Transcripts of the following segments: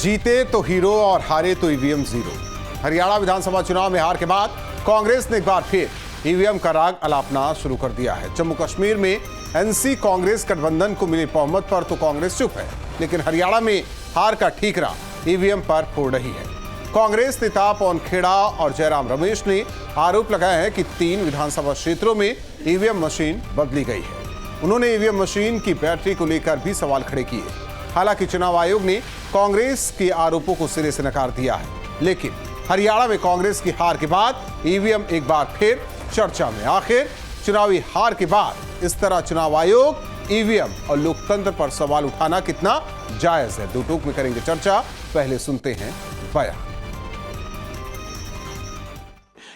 जीते तो हीरो और हारे तो ईवीएम जीरो। हरियाणा विधानसभा चुनाव में हार के बाद कांग्रेस ने एक बार फिर ईवीएम का राग अलापना शुरू कर दिया है। जम्मू कश्मीर में एनसी कांग्रेस गठबंधन को मिली बहुमत पर तो कांग्रेस चुप है, लेकिन हरियाणा में हार का ठीकरा ईवीएम पर फोड़ रही है। कांग्रेस नेता पवन खेड़ा और जयराम रमेश ने आरोप लगाया है कि 3 विधानसभा क्षेत्रों में ईवीएम मशीन बदली गई है। उन्होंने ईवीएम मशीन की बैटरी को लेकर भी सवाल खड़े किए। हालांकि चुनाव आयोग ने कांग्रेस के आरोपों को सिरे से नकार दिया है, लेकिन हरियाणा में कांग्रेस की हार के बाद ईवीएम एक बार फिर चर्चा में। आखिर चुनावी हार के बाद इस तरह चुनाव आयोग, ईवीएम और लोकतंत्र पर सवाल उठाना कितना जायज है? दो टूक में करेंगे चर्चा। पहले सुनते हैं बयान।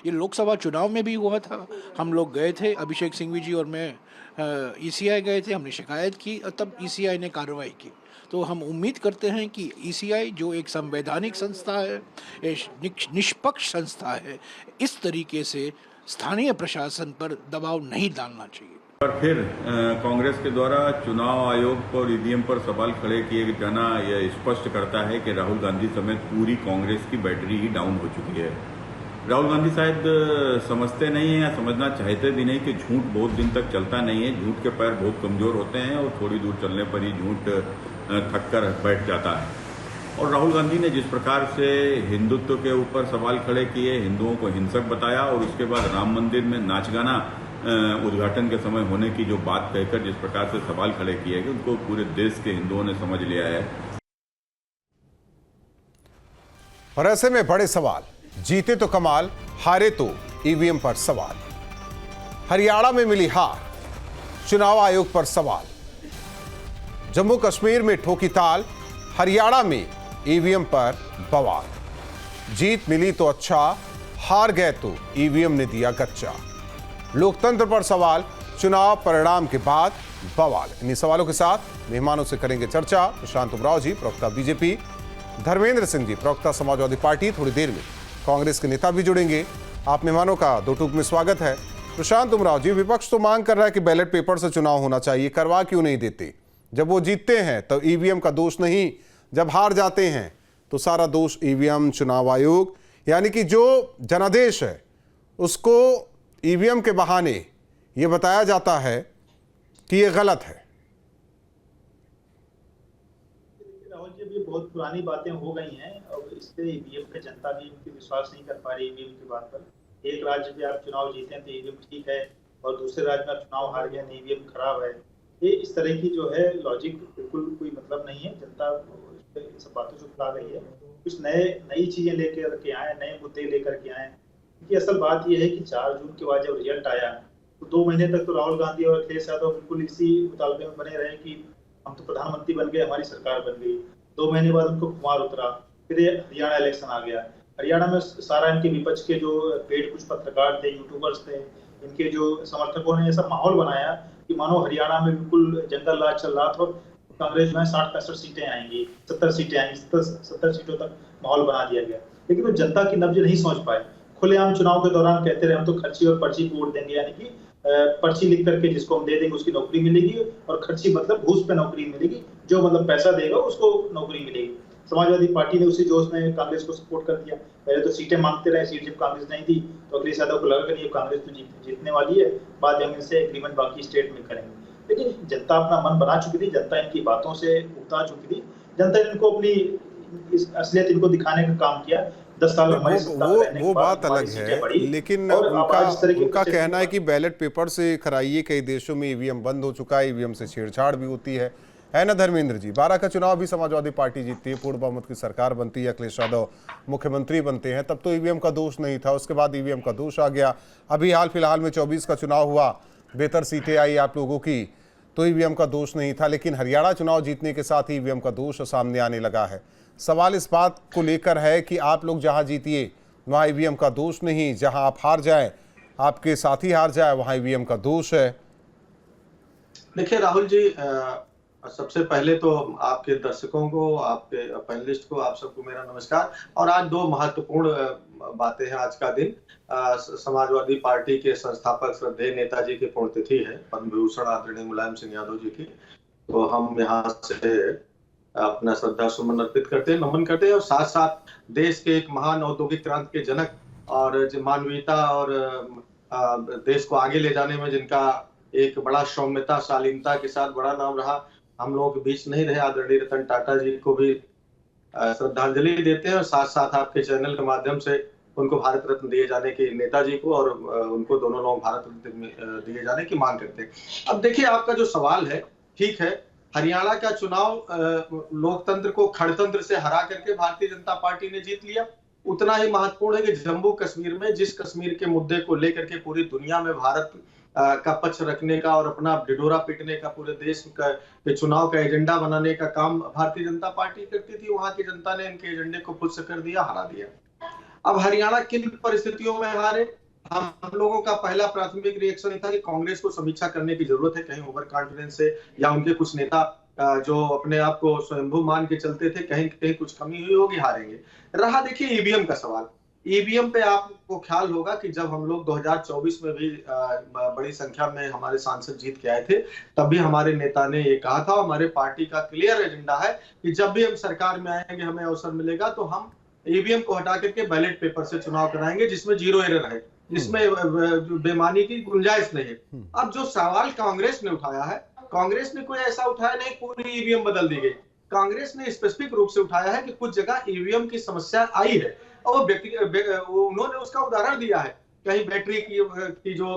ये लोकसभा चुनाव में भी हुआ था। हम लोग गए थे, अभिषेक सिंघवी जी और मैं ईसीआई गए थे, हमने शिकायत की और तब ईसीआई ने कार्रवाई की। तो हम उम्मीद करते हैं कि ईसीआई जो एक संवैधानिक संस्था है, निष्पक्ष संस्था है, इस तरीके से स्थानीय प्रशासन पर दबाव नहीं डालना चाहिए। पर फिर कांग्रेस के द्वारा चुनाव आयोग पर ईवीएम पर सवाल खड़े किए जाना यह स्पष्ट करता है कि राहुल गांधी समेत पूरी कांग्रेस की बैटरी ही डाउन हो चुकी है। राहुल गांधी शायद समझते नहीं हैं या समझना चाहते भी नहीं कि झूठ बहुत दिन तक चलता नहीं है। झूठ के पैर बहुत कमजोर होते हैं और थोड़ी दूर चलने पर ही झूठ थक कर बैठ जाता है। और राहुल गांधी ने जिस प्रकार से हिंदुत्व के ऊपर सवाल खड़े किए, हिंदुओं को हिंसक बताया और उसके बाद राम मंदिर में नाच गाना उद्घाटन के समय होने की जो बात कहकर जिस प्रकार से सवाल खड़े किए कि उनको पूरे देश के हिंदुओं ने समझ लिया है। और ऐसे में बड़े सवाल, जीते तो कमाल, हारे तो ईवीएम पर सवाल। हरियाणा में मिली हार, चुनाव आयोग पर सवाल। जम्मू कश्मीर में ठोकी ताल, हरियाणा में ईवीएम पर बवाल। जीत मिली तो अच्छा, हार गए तो ईवीएम ने दिया गच्चा। लोकतंत्र पर सवाल, चुनाव परिणाम के बाद बवाल। इन्हीं सवालों के साथ मेहमानों से करेंगे चर्चा। प्रशांत उमराव जी, प्रवक्ता बीजेपी, धर्मेंद्र सिंह जी, प्रवक्ता समाजवादी पार्टी। थोड़ी देर में कांग्रेस के नेता भी जुड़ेंगे। आप मेहमानों का दो टूक में स्वागत है। प्रशांत उमराव जी, विपक्ष तो मांग कर रहा है कि बैलेट पेपर से चुनाव होना चाहिए, करवा क्यों नहीं देते? जब वो जीतते हैं तो ईवीएम का दोष नहीं, जब हार जाते हैं तो सारा दोष ईवीएम, चुनाव आयोग, यानी कि जो जनादेश है उसको ईवीएम के बहाने ये बताया जाता है कि ये गलत है। राहुल जी, अभी बहुत पुरानी बातें हो गई हैं और इससे ईवीएम पे जनता भी इनकी विश्वास नहीं कर पा रही ईवीएम की बात पर। एक राज्य पे आप चुनाव जीते हैं तो ईवीएम ठीक है और दूसरे राज्य में आप चुनाव हार गए तो ईवीएम खराब है। ये इस तरह की जो है लॉजिक बिल्कुल कोई मतलब नहीं है। जनता सब बातों से उठा गई है। कुछ नई चीजें लेकर के आए, नए मुद्दे लेकर के आए। क्योंकि असल बात यह है कि 4 जून के बाद जब रिजल्ट आया तो 2 महीने तक तो राहुल गांधी और अखिलेश यादव बिल्कुल इसी मुतालबे में बने रहे कि हम तो प्रधानमंत्री बन गए, हमारी सरकार बन गई। 2 महीने बाद उनको खुमार उतरा, फिर हरियाणा इलेक्शन आ गया। हरियाणा में सारा इनके विपक्ष के जो पेड कुछ पत्रकार थे, यूट्यूबर्स थे, इनके जो समर्थकों ने ऐसा माहौल बनाया कि मानो हरियाणा में बिल्कुल जंगल राज चल रहा था और कांग्रेस में 60-65 सीटें आएंगी, 70 सीटें आएंगी, 70 सीटों तक माहौल बना दिया गया। लेकिन वो जनता की नब्ज नहीं समझ पाए। खुलेआम चुनाव के दौरान कहते रहे हम तो खर्ची और पर्ची को वोट देंगे, यानी कि पर्ची लिख करके जिसको हम दे देंगे उसकी नौकरी मिलेगी और खर्ची मतलब घूस पे नौकरी मिलेगी, जो मतलब पैसा देगा उसको नौकरी मिलेगी। समाजवादी पार्टी ने उसी जोश में कांग्रेस को सपोर्ट कर दिया। पहले तो सीटें मांगते रहे, सीट जब कांग्रेस नहीं दी तो अखिलेश यादव को लगा कि कांग्रेस तो जीतने वाली है, बाद में हम इनसे एग्रीमेंट बाकी स्टेट में करेंगे। लेकिन जनता अपना मन बना चुकी थी, जनता इनकी बातों से उगता चुकी थी। जनता ने इनको अपनी असलियत इनको दिखाने का काम किया। 10 साल वो बात अलग है, लेकिन उनका कहना है कि बैलेट पेपर से कराइए, कई देशों में ईवीएम बंद हो चुका है, ईवीएम से छेड़छाड़ भी होती है ना धर्मेंद्र जी? 12 का चुनाव भी समाजवादी पार्टी जीतती है, पूर्ण बहुमत की सरकार बनती है, अखिलेश यादव मुख्यमंत्री बनते हैं, तब तो ईवीएम का दोष नहीं था, उसके बाद ईवीएम का दोष आ गया। अभी हाल फिलहाल में 24 का चुनाव हुआ, बेहतर सीटें आई आप लोगों की, तो ईवीएम का दोष नहीं था। लेकिन हरियाणा चुनाव जीतने के साथ ही ईवीएम का दोष सामने आने लगा है। सवाल इस बात को लेकर है कि आप लोग जहां जीतिए वहां ईवीएम का दोष नहीं, जहां आप हार जाएं, आपके साथी हार जाए, वहां ईवीएम का दोष है। देखिए राहुल जी, सबसे पहले तो आपके दर्शकों को, आपके पैनलिस्ट को, आप सबको मेरा नमस्कार। और आज 2 महत्वपूर्ण बातें हैं। आज का दिन समाजवादी पार्टी के संस्थापक श्रद्धेय नेताजी की पुण्यतिथि है, पद्म विभूषण आदरणीय मुलायम सिंह यादव जी की। तो हम यहाँ से अपना श्रद्धा सुमन अर्पित करते हैं, नमन करते हैं, और साथ साथ देश के एक महान औद्योगिक क्रांति के जनक और जो मानवीयता और देश को आगे ले जाने में जिनका एक बड़ा सौम्यता शालीनता के साथ बड़ा नाम रहा, हम लोगों के बीच नहीं रहे, आदरणीय रतन टाटा जी को भी श्रद्धांजलि देते हैं, और साथ साथ आपके चैनल के माध्यम से उनको भारत रत्न दिए जाने की, नेताजी को और उनको दोनों लोग भारत रत्न दिए जाने की मांग करते हैं। अब देखिए, आपका जो सवाल है ठीक है, हरियाणा का चुनाव लोकतंत्र को खड़तंत्र से हरा करके भारतीय जनता पार्टी ने जीत लिया। उतना ही महत्वपूर्ण है कि जम्मू कश्मीर में जिस कश्मीर के मुद्दे को लेकर के पूरी दुनिया में भारत का पक्ष रखने का और अपना ढिढोरा पीटने का, पूरे देश के चुनाव का एजेंडा बनाने का काम भारतीय जनता पार्टी करती थी, वहां की जनता ने इनके एजेंडे को खुद से कर दिया, हरा दिया। अब हरियाणा किन परिस्थितियों में हारे, हम लोगों का पहला प्राथमिक रिएक्शन था कि कांग्रेस को समीक्षा करने की जरूरत है, कहीं ओवर कॉन्फिडेंस से या उनके कुछ नेता जो अपने आप को स्वयंभू मान के चलते थे, कहीं कहीं कुछ कमी हुई होगी, हारेंगे। रहा देखिए ईवीएम का सवाल, ईवीएम पे आपको ख्याल होगा कि जब हम लोग 2024 में भी बड़ी संख्या में हमारे सांसद जीत के आए थे, तब भी हमारे नेता ने ये कहा था, हमारे पार्टी का क्लियर एजेंडा है कि जब भी हम सरकार में आएंगे, हमें अवसर मिलेगा तो हम ईवीएम को हटा करके बैलेट पेपर से चुनाव कराएंगे, जिसमें जीरो एरर है, जिसमें बेमानी की गुंजाइश नहीं है। अब जो सवाल कांग्रेस ने उठाया है, कांग्रेस ने कोई ऐसा उठाया नहीं पूरी ईवीएम बदल दी गई। कांग्रेस ने स्पेसिफिक रूप से उठाया है कि कुछ जगह ईवीएम की समस्या आई है, और उन्होंने उसका उदाहरण दिया है, कहीं बैटरी की जो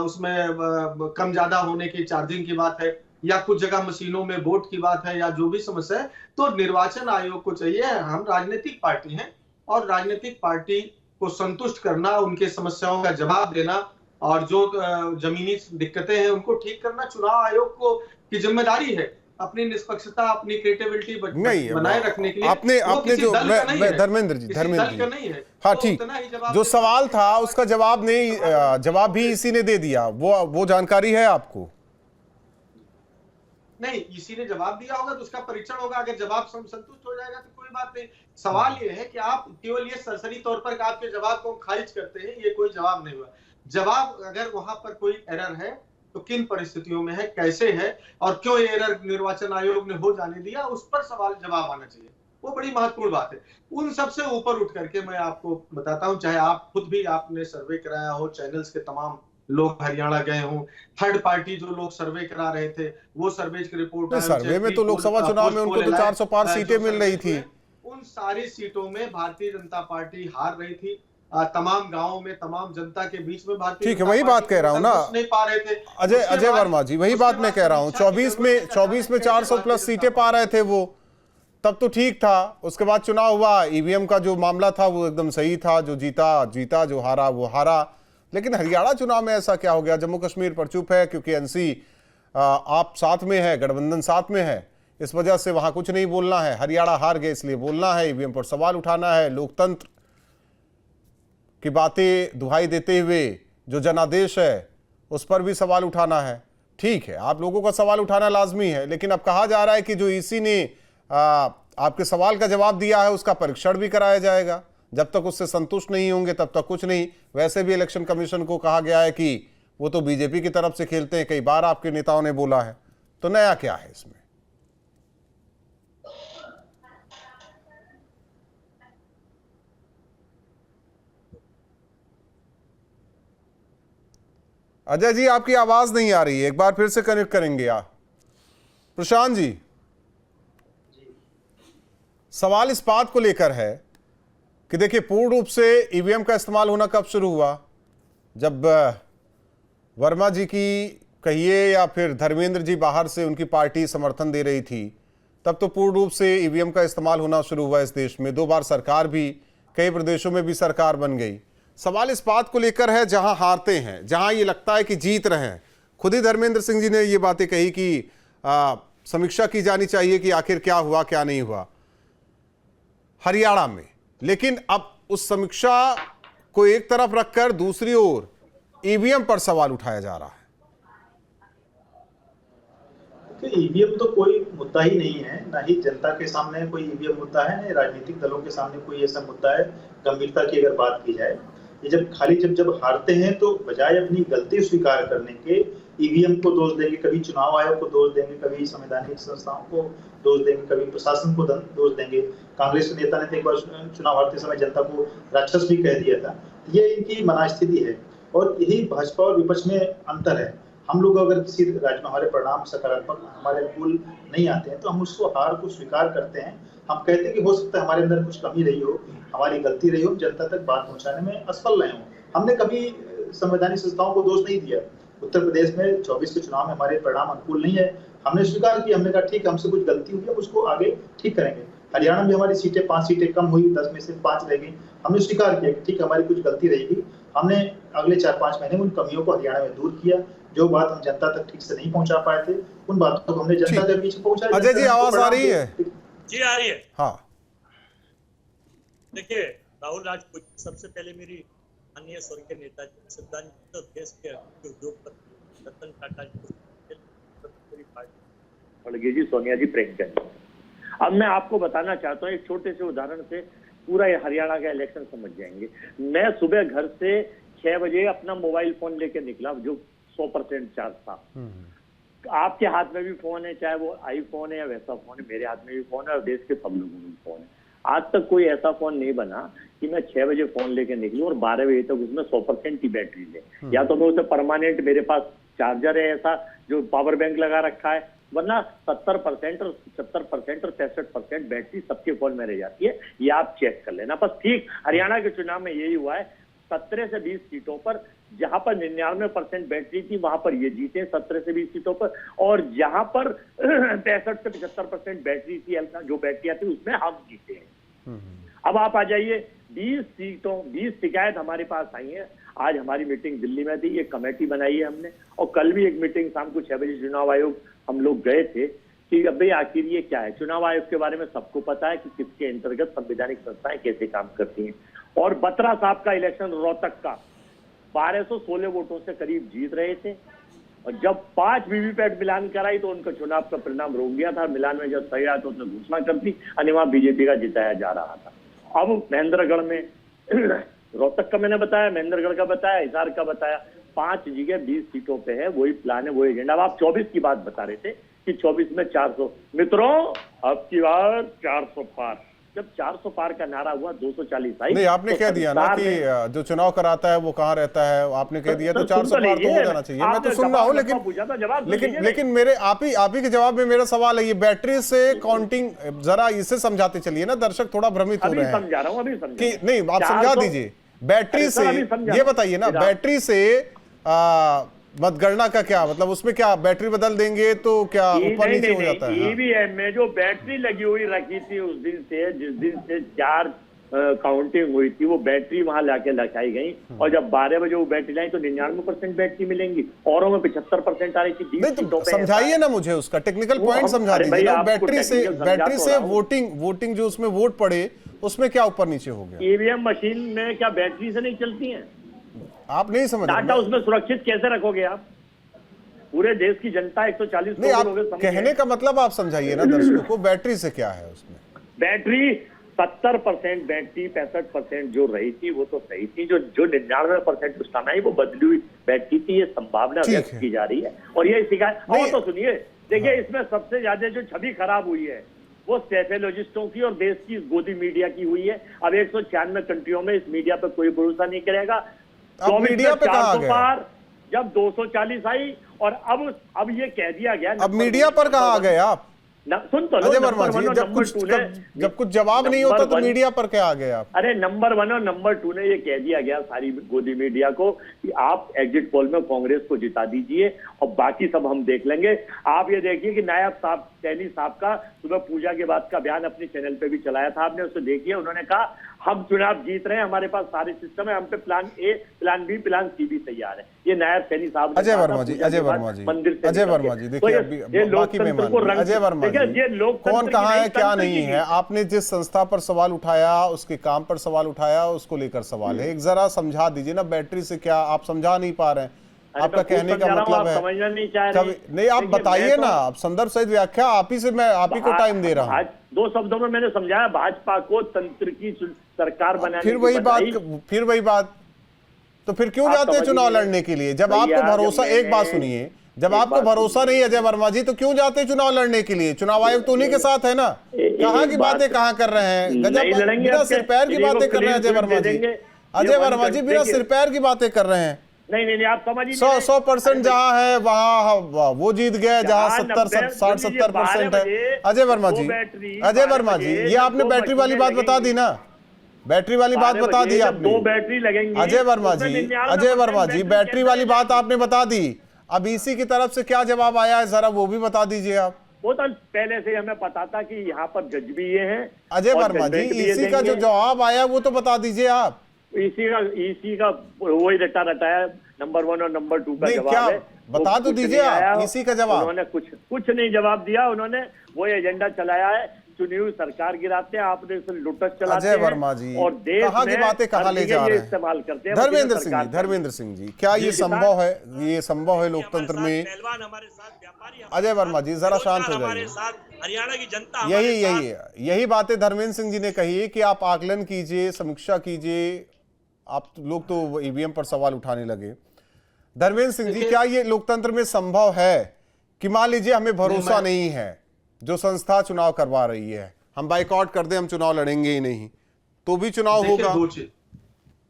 उसमें कम ज्यादा होने की चार्जिंग की बात है, या कुछ जगह मशीनों में वोट की बात है, या जो भी समस्या है। तो निर्वाचन आयोग को चाहिए, हम राजनीतिक पार्टी हैं और राजनीतिक पार्टी को संतुष्ट करना, उनके समस्याओं का जवाब देना, और जो जमीनी दिक्कतें हैं उनको ठीक करना चुनाव आयोग को की जिम्मेदारी है, अपनी निष्पक्षता, अपनी क्रेडिबिलिटी बनाए रखने के लिए। आपने जो धर्मेंद्र जी नहीं है, हाँ ठीक, जो सवाल था उसका जवाब नहीं, जवाब भी इसी ने दे दिया, वो जानकारी है आपको? नहीं, इसी ने जवाब दिया होगा तो उसका परीक्षण होगा, अगर जवाब संतुष्ट हो जाएगा तो कोई बात नहीं। सवाल ये है कि आप केवल ये सरसरी तौर पर आपके जवाब को खारिज करते हैं, ये कोई जवाब नहीं हुआ। जवाब अगर वहां पर कोई एरर है तो किन परिस्थितियों में है, कैसे है, और क्यों ये एरर निर्वाचन आयोग ने हो जाने दिया, उस पर सवाल जवाब आना चाहिए, वो बड़ी महत्वपूर्ण बात है। उन सबसे ऊपर उठ करके मैं आपको बताता हूं, चाहे आप खुद भी आपने सर्वे कराया हो, चैनल्स के तमाम लोग हरियाणा गए हों, थर्ड पार्टी जो लोग सर्वे करा रहे थे वो सर्वे की रिपोर्ट, सर्वे में तो लोकसभा चुनाव में उनको तो 400 पार सीटें मिल रही थी, उन सारी सीटों में भारतीय जनता पार्टी हार रही थी। तमाम गांवों में तमाम जनता के बीच में भारतीय, ठीक है, वही बात कह रहा हूं ना, नहीं पा रहे थे। अजय वर्मा जी, वही बात मैं कह रहा हूं, 24 में 400 प्लस सीटें पा रहे थे वो, तब तो ठीक था। उसके बाद चुनाव हुआ, ईवीएम का जो मामला था वो एकदम सही था, जो जीता, जो हारा वो हारा। लेकिन हरियाणा चुनाव में ऐसा क्या हो गया? जम्मू कश्मीर पर चुप है क्योंकि एनसी आप साथ में है, गठबंधन साथ में है, इस वजह से वहां कुछ नहीं बोलना है। हरियाणा हार गए इसलिए बोलना है, ईवीएम पर सवाल उठाना है, लोकतंत्र की बातें दुहाई देते हुए जो जनादेश है उस पर भी सवाल उठाना है। ठीक है, आप लोगों का सवाल उठाना लाजमी है, लेकिन अब कहा जा रहा है कि जो ईसी ने आपके सवाल का जवाब दिया है उसका परीक्षण भी कराया जाएगा। जब तक उससे संतुष्ट नहीं होंगे तब तक कुछ नहीं। वैसे भी इलेक्शन कमीशन को कहा गया है कि वो तो बीजेपी की तरफ से खेलते हैं, कई बार आपके नेताओं ने बोला है, तो नया क्या है इसमें? अजय जी, आपकी आवाज नहीं आ रही है, एक बार फिर से कनेक्ट करेंगे आप। प्रशांत जी, सवाल इस बात को लेकर है कि देखिए, पूर्ण रूप से ईवीएम का इस्तेमाल होना कब शुरू हुआ? जब वर्मा जी की कहिए या फिर धर्मेंद्र जी बाहर से उनकी पार्टी समर्थन दे रही थी, तब तो पूर्ण रूप से ईवीएम का इस्तेमाल होना शुरू हुआ इस देश में। 2 बार सरकार भी, कई प्रदेशों में भी सरकार बन गई। सवाल इस बात को लेकर है जहां हारते हैं, जहां ये लगता है कि जीत रहे हैं। खुद ही धर्मेंद्र सिंह जी ने ये बातें कही कि समीक्षा की जानी चाहिए कि आखिर क्या हुआ क्या नहीं हुआ हरियाणा में। लेकिन अब उस समीक्षा को एक तरफ रखकर दूसरी ओर ईवीएम पर सवाल उठाया जा रहा है। ईवीएम तो कोई मुद्दा ही नहीं है, ना ही जनता के सामने कोई ईवीएम मुद्दा है, ना राजनीतिक दलों के सामने कोई ऐसा मुद्दा है गंभीरता की अगर बात की जाए। ये जब हारते हैं तो बजाय अपनी गलती स्वीकार करने के ईवीएम को दोष देंगे, कभी चुनाव आयोग को दोष देंगे, कभी संवैधानिक संस्थाओं को दोष देंगे, कभी प्रशासन को दोष देंगे। कांग्रेस के नेता ने तो एक बार चुनाव हारते समय जनता को राक्षस भी कह दिया था। ये इनकी मनस्थिति है और यही भाजपा और विपक्ष में अंतर है। हम लोग अगर किसी राज्य में हमारे परिणाम सकारात्मक हमारे अनुकूल नहीं आते हैं तो हम उसको हार को स्वीकार करते हैं। हम कहते हैं कि हो सकता है हमारे अंदर कुछ कमी रही हो, हमारी गलती रही हो, जनता तक बात पहुंचाने में असफल रहे हो। हमने कभी संवैधानिक संस्थाओं को दोष नहीं दिया। उत्तर प्रदेश में 24 के चुनाव में हमारे परिणाम अनुकूल नहीं है, हमने स्वीकार किया, हमने कहा ठीक है हमसे कुछ गलती हुई है, उसको आगे ठीक करेंगे। हरियाणा में हमारी सीटें 5 सीटें कम हुई, 10 में से 5 रह गई, हमने स्वीकार किया कि ठीक है हमारी कुछ गलती रहेगी। हमने अगले 4-5 महीने में उन कमियों को हरियाणा में दूर किया। जो बात हम जनता तक ठीक से नहीं पहुंचा पाए थे उन बातों को हमने जनता के बीच पहुंचाया। अजय जी आवाज आ रही है? जी आ रही है। हाँ देखिए, राहुल राजपूत, सबसे पहले मेरी माननीय स्वर्गीय नेताजी श्रद्धांजलि और देश के उद्योगपति रतन टाटा जी, खड़गे जी, सोनिया जी, प्रेमचंद। अब मैं आपको बताना चाहता हूँ एक छोटे से उदाहरण से पूरा ये हरियाणा का इलेक्शन समझ जाएंगे। मैं सुबह घर से 6 बजे अपना मोबाइल फोन लेके निकला जो 100% चार्ज था। आपके हाथ में भी फोन है, चाहे वो आईफोन है या वैसा फोन है, मेरे हाथ में भी फोन है और देश के सब लोगों में भी फोन है। आज तक कोई ऐसा फोन नहीं बना कि मैं 6 बजे फोन लेके निकलूं और 12 बजे तक उसमें 100% की बैटरी ले। या तो मैं उसे परमानेंट, मेरे पास चार्जर है ऐसा जो पावर बैंक लगा रखा है, वरना 70% और 70% और 63% बैटरी सबके फोन में रह जाती है। ये आप चेक कर लेना बस। ठीक हरियाणा के चुनाव में यही हुआ है। 17 से 20 सीटों पर जहां पर 99% बैटरी थी वहां पर ये जीते 17 से 20 सीटों पर, और जहां पर 65 से 75% बैटरी थी, जो बैटरियां थी उसमें हम जीते हैं। अब आप आ जाइए 20 शिकायत हमारे पास आई है। आज हमारी मीटिंग दिल्ली में थी, एक कमेटी बनाई है हमने, और कल भी एक मीटिंग शाम को 6 बजे चुनाव आयोग हम लोग गए थे कि अब भाई आखिर ये क्या है। चुनाव आयोग के बारे में सबको पता है कि किसके अंतर्गत संवैधानिक संस्थाएं कैसे काम करती हैं। और बत्रा साहब का इलेक्शन रोहतक का 1216 वोटों से करीब जीत रहे थे, और जब 5 वीवीपैट मिलान कराई तो उनका चुनाव का परिणाम रोक गया था। मिलान में जब सही आया तो उसने घोषणा कर दी, वहां बीजेपी का जिताया जा रहा था। अब महेंद्रगढ़ में रोहतक का मैंने बताया, महेंद्रगढ़ का बताया, हिसार का बताया, 5 जगह 20 सीटों पे है। वही प्लान है, वही एजेंडा। अब आप 24 की बात बता रहे थे कि 24 में 400। मित्रों, अब की बार 400 पार। जब 400 पार का नारा हुआ 240 आई। नहीं, आपने कह दिया ना कि जो चुनाव कराता है वो कहाँ रहता है, आपने कह दिया तो 400 पार तो हो जाना चाहिए। मैं तो सुन रहा हूँ, लेकिन मेरे आप ही के जवाब में मेरा सवाल है, ये बैटरी से काउंटिंग जरा इसे समझाते चलिए ना, दर्शक थोड़ा भ्रमित हो रहे हैं। समझा रहा हूँ, अभी समझा कि नहीं, आप समझा दीजिए। बैटरी से ये बताइए ना, बैटरी से मतगणना का क्या मतलब, उसमें क्या बैटरी बदल देंगे तो क्या ऊपर नीचे हो जाता है? ईवीएम में जो बैटरी लगी हुई रखी थी उस दिन से, जिस दिन से 4 काउंटिंग हुई थी, वो बैटरी वहां लाके लगाई गई, और जब 12 बजे वो बैटरी लाई तो 99% बैटरी मिलेंगी, औरों में 75% आ रही थी। नहीं तो समझाइए ना मुझे, उसका टेक्निकल पॉइंट समझा दीजिए ना। बैटरी से वोटिंग जो उसमें वोट पड़े उसमें क्या ऊपर नीचे हो गया? ईवीएम मशीन में क्या बैटरी से नहीं चलती है? आप नहीं समझ रहे। डाटा उसमें सुरक्षित कैसे रखोगे आप? पूरे देश की जनता 140 नहीं, आप कहने का मतलब आप समझाइए ना दर्शकों को, बैटरी से क्या है उसमें? बैटरी 70% बैटरी, 65% जो रही थी वो तो सही थी, जो 99% उस टाइम आई वो बदली हुई बैटरी थी। ये संभावना व्यक्त की जा रही है, और ये शिकायत। और तो सुनिए, देखिए इसमें सबसे ज्यादा जो छवि खराब हुई है वो सेफेलॉजिस्टों की और देश की गोदी मीडिया की हुई है। अब 196 कंट्रियों में इस मीडिया पर कोई भरोसा नहीं करेगा। अब मीडिया पे कहाँ गया? जब 240 आई, और अब ये कह दिया गया। अब मीडिया पर कहाँ आ गए आप? सुन तो लो, अजय वर्मा जी, जब कुछ जवाब नहीं होता तो मीडिया पर क्या आ गए आप? अरे नंबर 1 और नंबर 2 ने ये कह दिया गया सारी गोदी मीडिया को कि आप एग्जिट पोल में कांग्रेस को जिता दीजिए और बाकी सब हम देख लेंगे। आप ये देखिए कि नायब साहब सैनी साहब का सुबह पूजा के बाद का बयान अपने चैनल पे भी चलाया था, आपने उसे देखिए। उन्होंने कहा हम चुनाव जीत रहे हैं, हमारे पास सारे सिस्टम है, हम पे plan A, plan B, plan C भी तैयार है। ये नायब सैनी साहब। अजय वर्मा जी, देखिए बाकी मेहमान अजय वर्मा जी, कौन कहाँ है क्या नहीं है, आपने जिस संस्था पर सवाल उठाया, उसके काम पर सवाल उठाया, उसको लेकर सवाल है। एक जरा समझा दीजिए ना, बैटरी से क्या आप समझा नहीं पा रहे हैं? आपका कहने का मतलब है समझना नहीं चाह रहे। नहीं, आप बताइए ना, आप संदर्भ सहित व्याख्या आप ही से, मैं आप ही को टाइम दे रहा हूँ। 2 शब्दों में मैंने समझाया, भाजपा को तंत्र की सरकार बनाने फिर वही बात तो फिर क्यों जाते हैं चुनाव लड़ने के लिए? जब आपको भरोसा, एक बात सुनिए, जब आपको भरोसा नहीं अजय वर्मा जी तो क्यों जाते चुनाव लड़ने के लिए? चुनाव आयोग तो उन्हीं के साथ है ना। कहाँ की बातें कहाँ कर रहे हैं? गजब, बिना सिर पैर की बातें कर रहे हैं अजय वर्मा जी। अजय वर्मा जी बिना सिर पैर की बातें कर रहे हैं। नहीं आप समझिए, 100% जहाँ है वहाँ वो जीत गए, जहाँ 60-70% है। अजय वर्मा जी ये आपने बैटरी वाली बात बता दी ना, बैटरी वाली बात बता दी आपने। 2 बैटरी लगेंगी अजय वर्मा जी बैटरी वाली बात आपने बता दी। अब ईसी की तरफ से क्या जवाब आया है जरा वो भी बता दीजिए आप। वो तो पहले से हमें पता था कि यहाँ पर जज भी ये हैं। अजय वर्मा जी ईसी का जो जवाब आया वो तो बता दीजिए आप। ईसी का वही रटाया नंबर 1 और नंबर 2 का जवाब है, बता तो दीजिए आप ईसी का जवाब। उन्होंने कुछ नहीं जवाब दिया, उन्होंने वो एजेंडा चलाया है, चुनी हुई सरकार गिराते हैं, आपने लुटस चलाते हैं। अजय वर्मा जी और देश कहाँ की बातें कहाँ ले जा रहे हैं? इस्तेमाल करते हैं। धर्मेंद्र सिंह जी क्या ये संभव है? ये संभव है लोकतंत्र में? हमारे साथ व्यापारी, अजय वर्मा जी जरा शांत हो जाइए। हरियाणा की जनता यही बातें धर्मेंद्र सिंह जी ने कही है कि आप आकलन कीजिए, समीक्षा कीजिए। आप लोग तो ईवीएम पर सवाल उठाने लगे। धर्मेंद्र सिंह जी क्या ये लोकतंत्र में संभव है कि मान लीजिए हमें भरोसा नहीं है जो संस्था चुनाव करवा रही है, हम बाइकआउट कर दें, हम चुनाव लड़ेंगे ही नहीं, तो भी चुनाव होगा?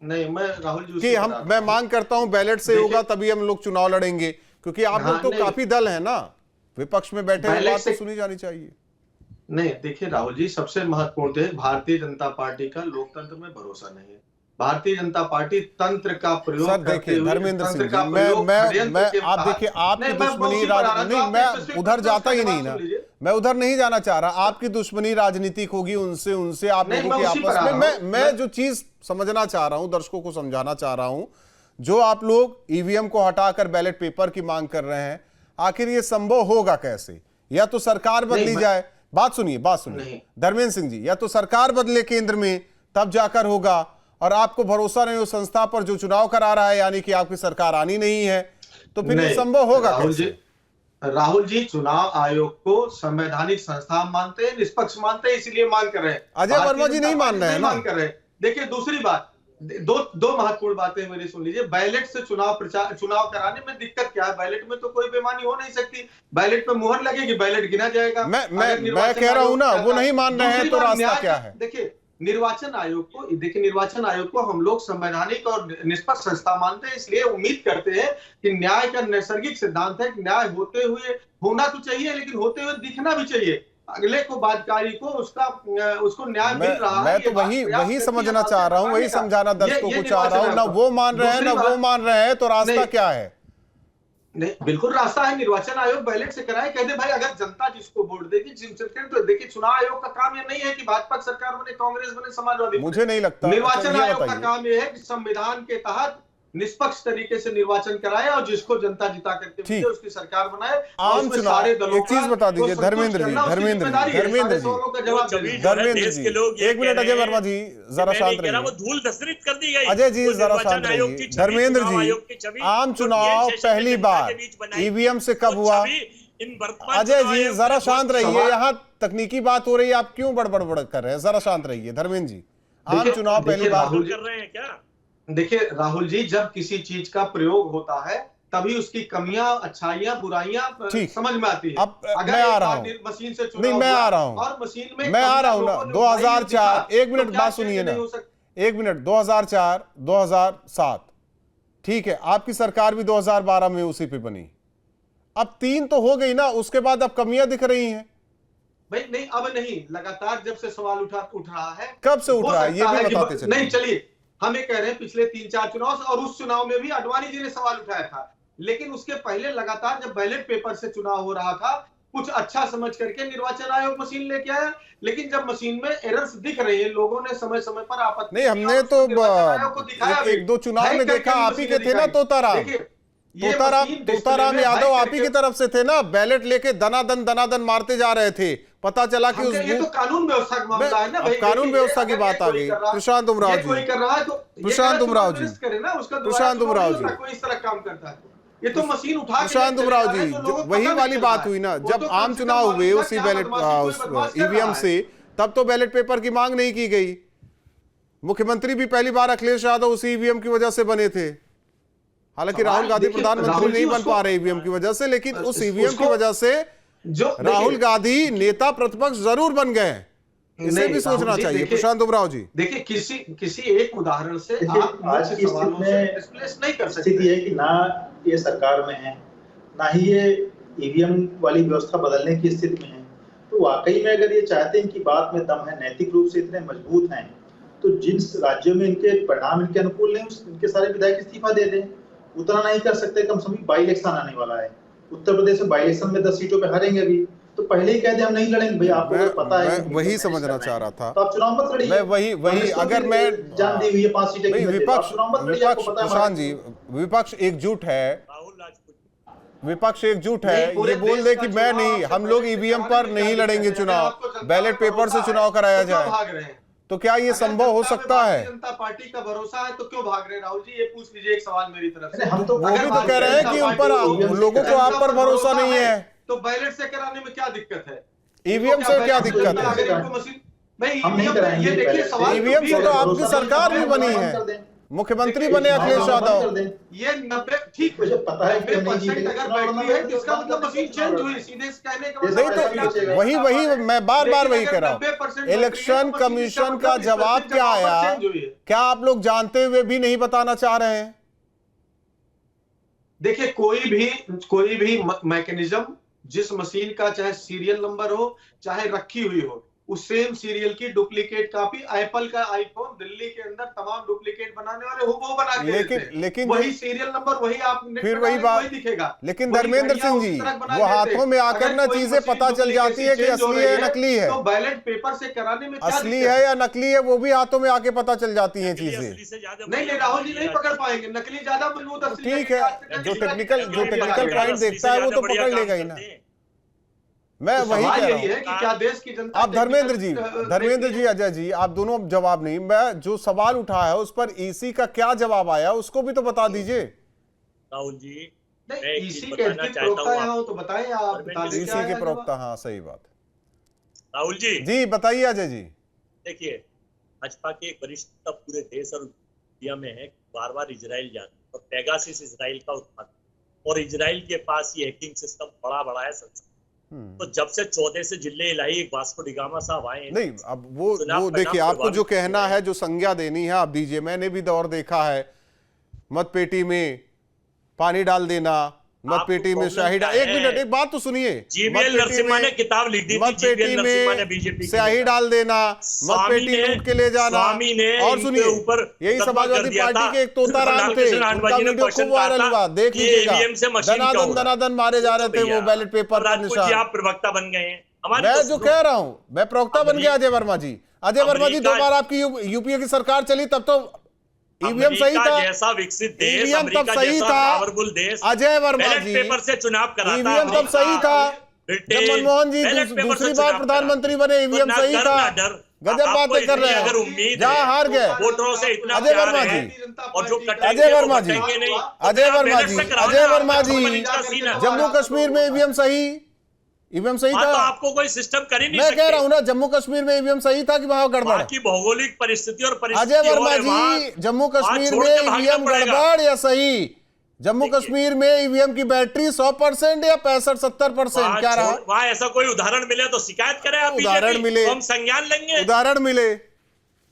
नहीं, मैं राहुल जी कि मैं मांग करता हूं बैलेट से होगा तभी हम लोग चुनाव लड़ेंगे, क्योंकि आप लोग तो काफी दल है ना, विपक्ष में बैठे हुए, बात तो सुनी जानी चाहिए। नहीं देखिए राहुल जी, सबसे महत्वपूर्ण है भारतीय जनता पार्टी का लोकतंत्र में भरोसा नहीं है। भारतीय जनता पार्टी तंत्र का प्रयोग करते हुए, धर्मेंद्र सिंह जी मैं आप देखिए आपकी दुश्मनी नहीं, मैं उधर जाता ही नहीं ना, मैं उधर नहीं जाना चाह रहा। आपकी दुश्मनी राजनीतिक होगी उनसे आप लोगों की आपस में। मैं जो चीज समझना चाह रहा हूं, दर्शकों को समझाना चाह रहा हूं, जो आप लोग ईवीएम को हटाकर बैलेट पेपर की मांग कर रहे हैं, आखिर ये संभव होगा कैसे? या तो सरकार बदली जाए, बात सुनिए धर्मेंद्र सिंह जी, या तो सरकार बदले केंद्र में तब जाकर होगा, और आपको भरोसा नहीं उस संस्था पर जो चुनाव करा रहा है, यानी कि आपकी सरकार आनी नहीं है, तो फिर ये संभव होगा कैसे? राहुल जी चुनाव आयोग को संवैधानिक संस्था मानते हैं, निष्पक्ष मानते हैं, इसलिए मांग कर रहे हैं। अजय वर्मा जी नहीं मान रहे हैं ना। देखिए दूसरी बात, दो महत्वपूर्ण बातें मेरी सुन लीजिए। बैलेट से चुनाव कराने में दिक्कत क्या है? बैलेट में तो कोई बेईमानी हो नहीं सकती, बैलेट पे मुहर लगेगी, बैलेट गिना जाएगा। मैं कह रहा हूं ना, वो नहीं मान रहे हैं तो रास्ता क्या है? देखिए निर्वाचन आयोग को हम लोग संवैधानिक और निष्पक्ष संस्था मानते हैं, इसलिए उम्मीद करते हैं कि न्याय का नैसर्गिक सिद्धांत है कि न्याय होते हुए होना तो चाहिए, लेकिन होते हुए दिखना भी चाहिए। अगले को बादकारी को उसको न्याय मिल रहा है। मैं तो वही समझना चाह रहा हूं, वही समझाना दर्शकों को चाह रहा हूं। ना वो मान रहे हैं ना वो मान रहे हैं, तो रास्ता क्या है? नहीं बिल्कुल रास्ता है, निर्वाचन आयोग बैलेट से कराए, कह दे भाई अगर जनता जिसको वोट देगी तो देखिए चुनाव आयोग का काम ये नहीं है कि भाजपा सरकार बने, कांग्रेस बने, समाजवादी, मुझे नहीं लगता। निर्वाचन आयोग का काम ये है कि संविधान के तहत निष्पक्ष तरीके से निर्वाचन कराए और जिसको जनता जिता करके भेजे उसकी सरकार बनाए। आम चुनाव, एक चीज बता दीजिए धर्मेंद्र जी, एक मिनट अजय वर्मा जी जरा शांत रहिए। वो धूल धसरित कर दी गई। अजय जी जरा शांत रहिए। धर्मेंद्र जी आम चुनाव पहली बार ईवीएम से कब हुआ? अजय जी जरा शांत रहिए, यहाँ तकनीकी बात हो रही है, आप क्यों बड़बड़ कर रहे हैं? जरा शांत रहिए धर्मेंद्र जी। आम चुनाव पहली बार कर रहे हैं क्या? देखिए राहुल जी, जब किसी चीज का प्रयोग होता है तभी उसकी कमियां, अच्छाइयां, बुराइयां समझ में आती है। अब मैं आ रहा हूँ, मशीन से नहीं मैं आ रहा हूँ, और मशीन में मैं आ रहा हूँ ना। 2004, एक मिनट बात सुनिए ना, एक मिनट। 2004, 2007 ठीक है, आपकी सरकार भी 2012 में उसी पे बनी। अब 3 तो हो गई ना, उसके बाद अब कमियां दिख रही हैं भाई। नहीं अब नहीं, लगातार जब से सवाल उठ रहा है। कब से उठ रहा है ये भी बताते चलिए। नहीं चलिए हम ये कह रहे हैं पिछले 3-4 चुनाव से, और उस चुनाव में भी आडवाणी जी ने सवाल उठाया था, लेकिन उसके पहले लगातार जब बैलेट पेपर से चुनाव हो रहा था, कुछ अच्छा समझ करके निर्वाचन आयोग मशीन लेके आया, लेकिन जब मशीन में एरर्स दिख रहे हैं, लोगों ने समय समय पर आपत्ति नहीं, हमने तो 1-2 चुनाव में देखा, आप ही के थे ना तोताराम यादव, आप ही की तरफ से थे ना, बैलेट लेके दनादन मारते जा रहे थे। पता चला कि ये तो कानून व्यवस्था का मामला है ना भाई, कानून व्यवस्था की बात आ गई। प्रशांत उमराव जी, कोई कर रहा है तो प्रशांत उमराव जी, प्रशांत उमराव जी, कोई इस तरह काम करता है ये तो मशीन उठा के प्रशांत उमराव जी, वही वाली बात हुई ना, जब आम चुनाव हुए उसी बैलेट ईवीएम से, तब तो बैलेट पेपर की मांग नहीं की गई। मुख्यमंत्री भी पहली बार अखिलेश यादव उसी ईवीएम की वजह से बने थे। हालांकि राहुल गांधी देखिए, प्रधानमंत्री राहुल जी नहीं बन उसको- पा रहे ईवीएम की वजह से, लेकिन उस ईवीएम की उसको- वजह से जो राहुल गांधी नेता प्रतिपक्ष जरूर बन गए हैं। इसे नहीं, भी सोचना राहुल जी, चाहिए। देखिए- प्रशांत उमराव जी, देखिए, किसी एक उदाहरण से देखिए, आप आज मुख्य की सवालों स्थिति से में डिस्प्लेस नहीं कर स्थिति सकते। है कि ना ये सरकार में है, ना ही ये ईवीएम वाली व्यवस्था बदलने की स्थिति में है। तो वाकई में अगर ये चाहते हैं कि बात में दम है, नैतिक रूप से इतने मजबूत हैं, तो जिन राज्यों में इनके परिणाम इनके अनुकूल नहीं, इनके सारे विधायक इस्तीफा दे दें। उतना नहीं कर सकते, कम से कम बाई इलेक्शन आने वाला है। उत्तर प्रदेश में बाई इलेक्शन में 10 सीटों पे हारेंगे अभी, तो पहले ही कह दे हम नहीं लड़ेंगे भाई, आपको मैं- पता है। मैं वही समझना चाह रहा था। तो आप चुनाव मत लड़िए। मैं वही अगर मैं जान दी हुई है 5 सीटें नहीं, की विपक्ष चुनाव मत लड़िए, आपको पता है प्रशांत जी, विपक्ष एकजुट है, राहुल राजपूत विपक्ष एकजुट है, नहीं, पूरे ये बोल देश दे का कि मैं चुनाव नहीं, आपसे हम लोग पहले ईवीएम कराने पर में नहीं क्या लड़ेंगे दिक्कत है? चुनाव, आपको जनता बैलेट पर पेपर से भरोसा चुनाव है, कराया तो क्यों जाए, भाग रहे हैं? तो क्या ये अगर संभव हो जनता पे सकता है? भारतीय जनता पार्टी का भरोसा है तो क्यों भाग रहे हैं? राहुल जी, ये पूछ लीजिए एक सवाल मेरी तरफ से। हम तो वो अगर भी तो भारतीय कह रहे हैं जनता कि पार्टी ऊपर को लोगों को आप पर भरोसा नहीं है। तो बैलेट से कराने में क्या दिक्कत है? ईवीएम से क्या बैलेट दिक्कत जनता है? अगर इनको मशीन भाई हम नहीं ईवीएम कराएंगे ये देखिए बैलेट से। सवाल ईवीएम से तो आपकी सरकार भी बनी है, मुख्यमंत्री बने अखिलेश यादव। ये 90 ठीक मुझे पता है कि हम नहीं 90% जीतेंगे, अगर चुनाव बैटरी लड़ना है है, तो इसका तो मतलब मशीन चेंज हुई, सीधे कहने का नहीं मतलब तो वही मैं बार बार वही कह रहा हूँ, इलेक्शन कमीशन का जवाब क्या आया, क्या आप लोग जानते हुए भी नहीं बताना चाह रहे हैं? देखिए, कोई भी मैकेनिज्म, जिस मशीन का चाहे सीरियल नंबर हो चाहे रखी हुई हो, उस सेम सीरियल की डुप्लीकेट कॉपी एप्पल का आईफोन दिल्ली के अंदर तमाम डुप्लीकेट बनाने वाले वो बना के देते हैं। लेकिन वही सीरियल नंबर वही आप नेट फिर पे वही डालेंगे, बात, वही दिखेगा। लेकिन वही धर्मेंद्र घड़ियां सिंह उस जी, तरह बना वो देते हैं। हाथों में आकर अगर ना कोई चीजें मशीन पता चल जाती है कि डुप्लीकेसी असली चेंज हो है रही नकली है, तो बैलेट पेपर से कराने में क्या असली दिक्कत है या नकली है वो भी हाथों में आके पता चल जाती हैं असली चीजें। से ज्यादा नहीं, राहुल जी नहीं पकड़ पाएंगे, नकली ज्यादा मजबूत असली ठीक लगेगा, है, जो असली टेक्निकल लगेगा। पॉइंट देखता है वो तो पकड़ लेगा ही ना। मैं तो वही सवाल कह रहा यही हूँ, है कि क्या देश की जनता आप धर्मेंद्र टेक्निकल जी, अजय जी, आप दोनों जवाब नहीं, मैं जो सवाल उठाया है उस पर ईसी का क्या जवाब आया उसको भी तो बता दीजिए। राहुल जी, मैं नहीं, एक इसी चीज के बताना चाहता प्रवक्ता हूँ यहाँ आप- हो तो बताएं, आप बता दें क्या ईसी के है प्रवक्ता, हाँ सही बात। राहुल जी, जी बताइए अजय जी। देखिए, भाजपा के एक वरिष्ठ पूरे देश और दुनिया में है, बार बार इजराइल जाते हैं और पेगासिस इजराइल का उत्पादन, और इजराइल के पास ये हैकिंग सिस्टम बड़ा है संसार। तो जब से 14 से जिले इलाही एक वास्को डिगामा साहब आए हैं, नहीं अब वो चुनाव देखिए, परिणाम आपको जो प्रभावित कहना हुआ है, जो संज्ञा देनी है आप दीजिए। मैंने भी दौर देखा है, मतपेटी में पानी डाल देना, मतपेटी में प्रॉब्लम शाही क्या एक है? मिनट, एक बात तो सुनिए। जीवीएल नरसिम्हा ने किताब लिख दी थी, मतपेटी जीवीएल नरसिम्हा ने में बीजेपी स्याही डाल देना, मतपेटी लूट के ले जाना, स्वामी ने और सुनिए, इनके ऊपर यही मुकदमा समाजवादी कर दिया पार्टी था। के एक तोताराम थे, रामकृष्ण उनका आडवाणी ने वीडियो क्वेश्चन खूब वायरल कहा हुआ, था देख कि EVM लीजिएगा, से मशीन क्यों हो रहा है? दनादन मारे जा रहे थे वो बैलेट पेपर पर राजपूत जी, निशान। आप प्रवक्ता बन गए हैं, हमारे मैं तो जो कह रहा हूं, मैं प्रवक्ता बन गया अजय वर्मा जी। अजय वर्मा जी, 2 बार आपकी यूपीए की सरकार चली, तब तो ईवीएम सही था, जैसा विकसित देश, ईवीएम तब अमेरिका सही जैसा था। पावरफुल देश, अजय वर्मा बैलेट जी, पेपर से चुनाव कराता, ईवीएम तब सही था जब मनमोहन जी दूसरी बार प्रधानमंत्री बने, ईवीएम सही था। गजब बातें कर रहे हैं, जहां हार गए। वोटरों से इतना अजय प्यार वर्मा है, जी, और जो अजय वर्मा जी, अजय वर्मा जी, अजय वर्मा जी, जम्मू जम्मू कश्मीर में ईवीएम सही तो था। आपको कोई सिस्टम कर ही नहीं मैं सकते। कह रहा हूं ना, जम्मू कश्मीर में ईवीएम सही था कि वहां गड़बड़ वहाँ है? की भौगोलिक परिस्थिति और अजय वर्मा जी, जम्मू कश्मीर में ईवीएम गड़बड़ या सही? जम्मू कश्मीर में ईवीएम की बैटरी 100% या 65-70% क्या रहा? वहाँ ऐसा कोई उदाहरण मिले तो शिकायत करें आप, उदाहरण बीजेपी, मिले, तो हम संज्ञान लेंगे, उदाहरण मिले,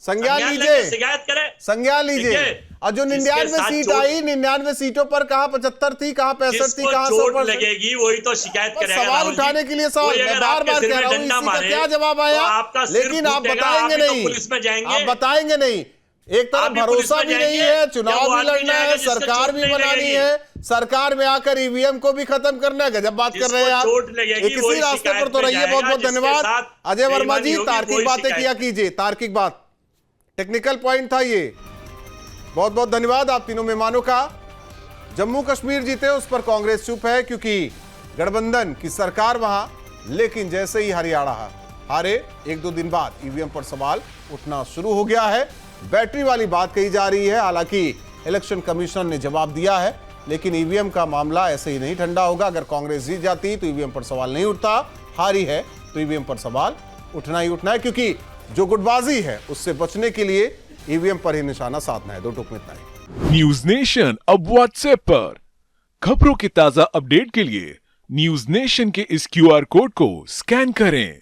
संज्ञान लीजिए, शिकायत करें, संज्ञान लीजिए। और जो 99 सीट आई, 99 सीटों पर कहाँ 75 थी, कहाँ 65 थी, कहाँ 100%? लगेगी वही तो शिकायत करेगा। सवाल उठाने के लिए सवाल, मैं बार बार कह रहा हूँ, इसी का क्या जवाब आया? लेकिन आप बताएंगे नहीं, पुलिस में जाएंगे, आप बताएंगे नहीं। एक तरफ भरोसा भी नहीं है, चुनाव भी लड़ना है, सरकार भी बनानी है, सरकार में आकर ईवीएम को भी खत्म करना है। गजब बात कर रहे हैं आप। इसी रास्ते पर तो रहिए। बहुत बहुत धन्यवाद अजय वर्मा जी, तार्किक बातें किया कीजिए, तार्किक बात, टेक्निकल पॉइंट था ये। बहुत बहुत धन्यवाद आप तीनों मेहमानों का। जम्मू कश्मीर जीते उस पर कांग्रेस चुप है क्योंकि गठबंधन की सरकार वहां, लेकिन जैसे ही हरियाणा हारे 1-2 दिन बाद ईवीएम पर सवाल उठना शुरू हो गया है। बैटरी वाली बात कही जा रही है, हालांकि इलेक्शन कमीशन ने जवाब दिया है, लेकिन ईवीएम का मामला ऐसे ही नहीं ठंडा होगा। अगर कांग्रेस जीत जाती तो ईवीएम पर सवाल नहीं उठता, हारी है तो ईवीएम पर सवाल उठना ही उठना है, क्योंकि जो गुटबाजी है उससे बचने के लिए ईवीएम पर ही निशाना साधना है। 2 टूक में इतना ही। न्यूज नेशन अब व्हाट्सएप पर। खबरों के ताजा अपडेट के लिए न्यूज नेशन के इस QR कोड को स्कैन करें।